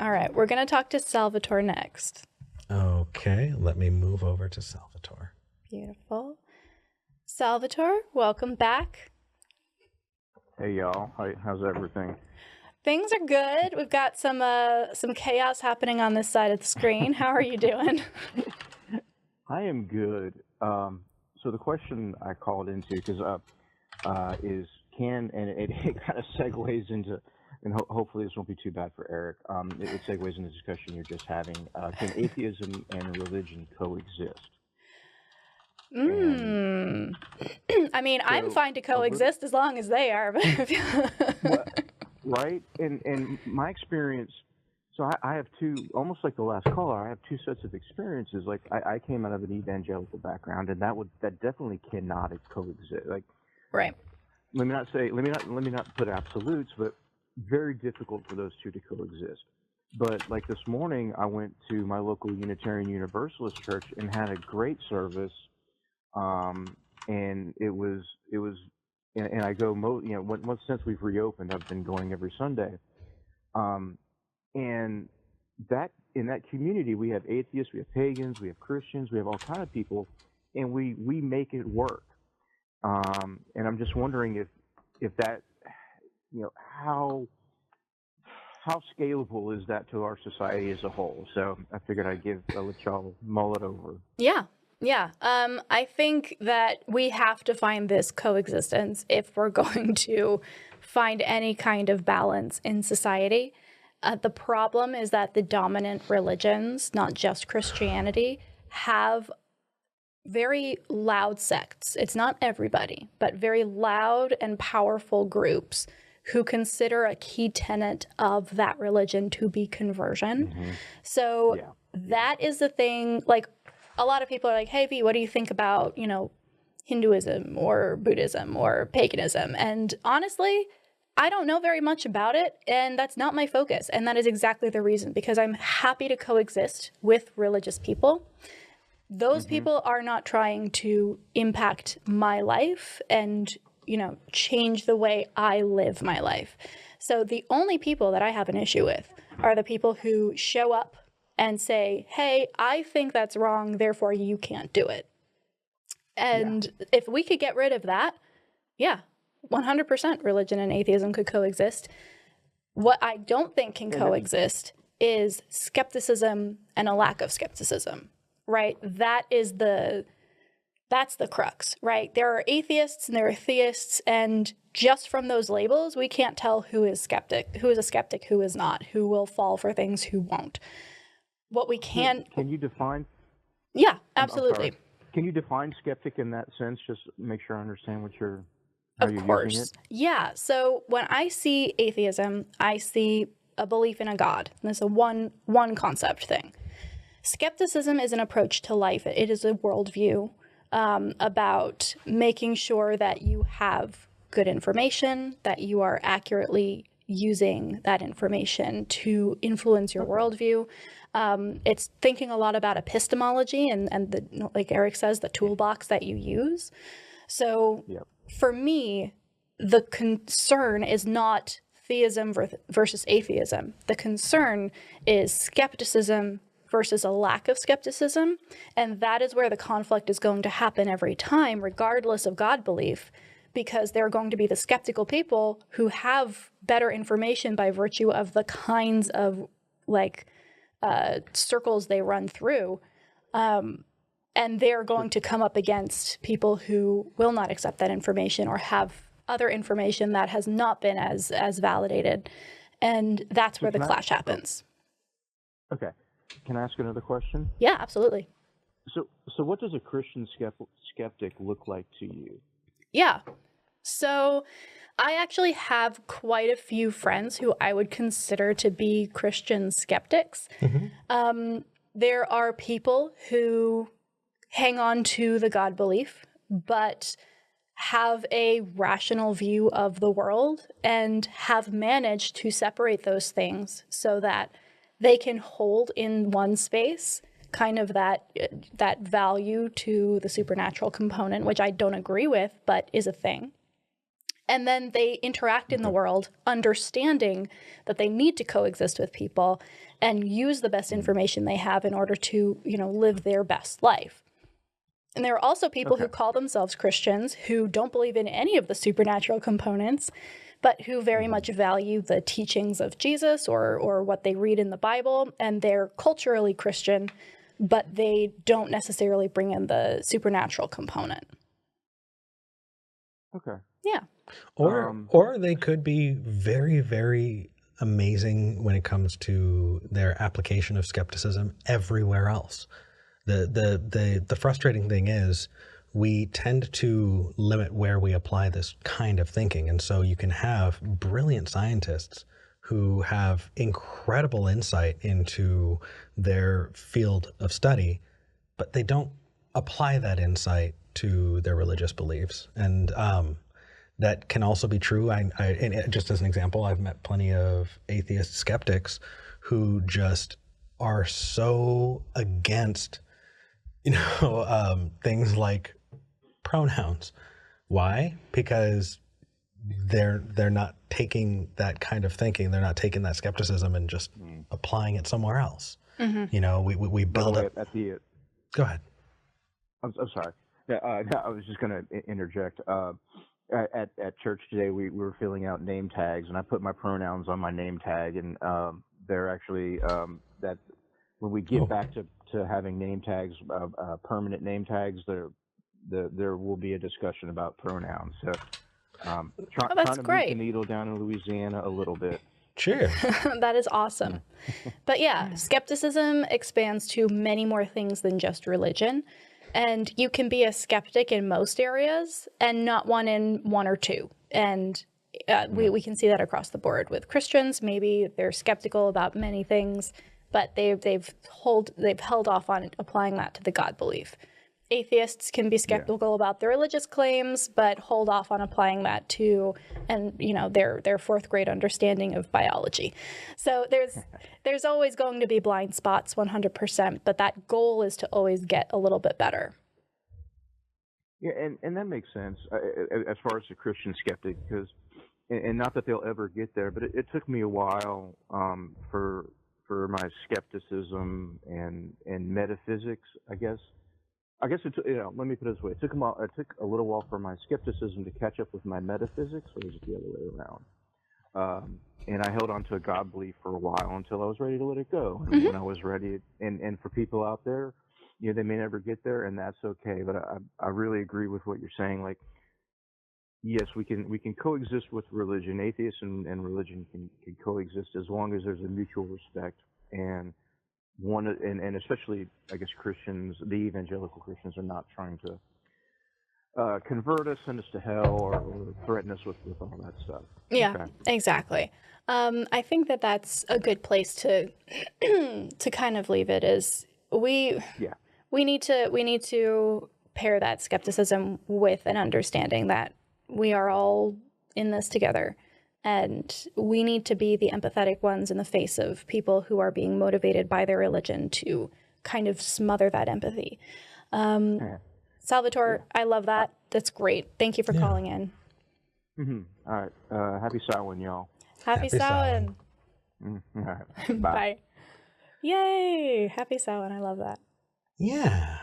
All right, we're going to talk to Salvatore next. Okay, let me move over to Salvatore. Beautiful. Salvatore, welcome back. Hey y'all, how's everything? Things are good. We've got some chaos happening on this side of the screen. How are you doing? I am good. So the question I called into is it kind of segues into, and hopefully this won't be too bad for Eric. It segues into the discussion you're just having. Can atheism and religion coexist? I mean, so I'm fine to coexist as long as they are. Well, right? And my experience, so I have two, almost like the last caller, I have two sets of experiences. Like I came out of an evangelical background, and that definitely cannot coexist. Like, right. Let me not put absolutes, but very difficult for those two to coexist. But like this morning, I went to my local Unitarian Universalist church and had a great service. And it was, and I go, once since we've reopened, I've been going every Sunday. And that in that community, we have atheists, we have pagans, we have Christians, we have all kind of people, and we make it work. And I'm just wondering if that, how scalable is that to our society as a whole? So I figured I'll let y'all mull it over. Yeah. Yeah, I think that we have to find this coexistence if we're going to find any kind of balance in society. The problem is that the dominant religions, not just Christianity, have very loud sects. It's not everybody, but very loud and powerful groups who consider a key tenet of that religion to be conversion. Mm-hmm. So that is the thing, like, a lot of people are like, hey, V, what do you think about, Hinduism or Buddhism or paganism? And honestly, I don't know very much about it, and that's not my focus. And that is exactly the reason, because I'm happy to coexist with religious people. Those people are not trying to impact my life and, change the way I live my life. So the only people that I have an issue with are the people who show up and say, hey, I think that's wrong, therefore you can't do it. And if we could get rid of that, 100% religion and atheism could coexist. What I don't think can coexist is skepticism and a lack of skepticism, right? That's the crux, right? There are atheists and there are theists, and just from those labels, we can't tell who is a skeptic, who is not, who will fall for things, who won't. What we can you define? Yeah, absolutely. Can you define skeptic in that sense? Just make sure I understand how you're using it. Yeah. So when I see atheism, I see a belief in a God. And it's a one concept thing. Skepticism is an approach to life. It is a worldview about making sure that you have good information, that you are accurately using that information to influence your worldview. It's thinking a lot about epistemology and the, like Eric says, the toolbox that you use. So for me, the concern is not theism versus atheism. The concern is skepticism versus a lack of skepticism. And that is where the conflict is going to happen every time, regardless of God belief, because there are going to be the skeptical people who have better information by virtue of the kinds of circles they run through. And they're going to come up against people who will not accept that information or have other information that has not been as validated. And that's where the clash happens. Okay. Can I ask another question? Yeah, absolutely. So what does a Christian skeptic look like to you? Yeah. So I actually have quite a few friends who I would consider to be Christian skeptics. Mm-hmm. There are people who hang on to the God belief, but have a rational view of the world and have managed to separate those things so that they can hold in one space kind of that value to the supernatural component, which I don't agree with, but is a thing. And then they interact in the world, understanding that they need to coexist with people and use the best information they have in order to, live their best life. And there are also people who call themselves Christians who don't believe in any of the supernatural components, but who very much value the teachings of Jesus or what they read in the Bible, and they're culturally Christian, but they don't necessarily bring in the supernatural component. Okay. Yeah. Or they could be very, very amazing when it comes to their application of skepticism everywhere else. The frustrating thing is we tend to limit where we apply this kind of thinking. And so you can have brilliant scientists who have incredible insight into their field of study, but they don't apply that insight to their religious beliefs. And that can also be true. And just as an example, I've met plenty of atheist skeptics who just are so against, things like pronouns. Why? Because they're not taking that kind of thinking. They're not taking that skepticism and just applying it somewhere else. We build up. Go ahead. I'm sorry. Yeah, I was just going to interject. At church today, we were filling out name tags, and I put my pronouns on my name tag, and they're actually that when we get back to having name tags, permanent name tags, there will be a discussion about pronouns. So trying to great. move the needle down in Louisiana a little bit. Cheers. That is awesome. But yeah, skepticism expands to many more things than just religion. And you can be a skeptic in most areas and not one in one or two. And we can see that across the board with Christians. Maybe they're skeptical about many things, but they've held off on applying that to the God belief. Atheists can be skeptical about their religious claims, but hold off on applying that to, their fourth grade understanding of biology. So there's always going to be blind spots, 100%, but that goal is to always get a little bit better. Yeah, and that makes sense as far as the Christian skeptic, because, and not that they'll ever get there, but it took me a while for my skepticism and metaphysics, I guess. Let me put it this way. It took a little while for my skepticism to catch up with my metaphysics, or was it the other way around? And I held on to a God belief for a while until I was ready to let it go. And when I was ready, and for people out there, they may never get there, and that's okay. But I really agree with what you're saying. Like, yes, we can coexist with religion. Atheists and religion can coexist as long as there's a mutual respect, and especially, I guess, Christians, the evangelical Christians, are not trying to convert us, send us to hell, or threaten us with all that stuff. Yeah, exactly. I think that's a good place to to kind of leave it. Is we need to pair that skepticism with an understanding that we are all in this together. And we need to be the empathetic ones in the face of people who are being motivated by their religion to kind of smother that empathy. Salvatore, I love that. That's great. Thank you for calling in. All right. Happy Samhain, y'all. Happy Samhain. All right. Bye. Bye. Yay. Happy Samhain. I love that. Yeah.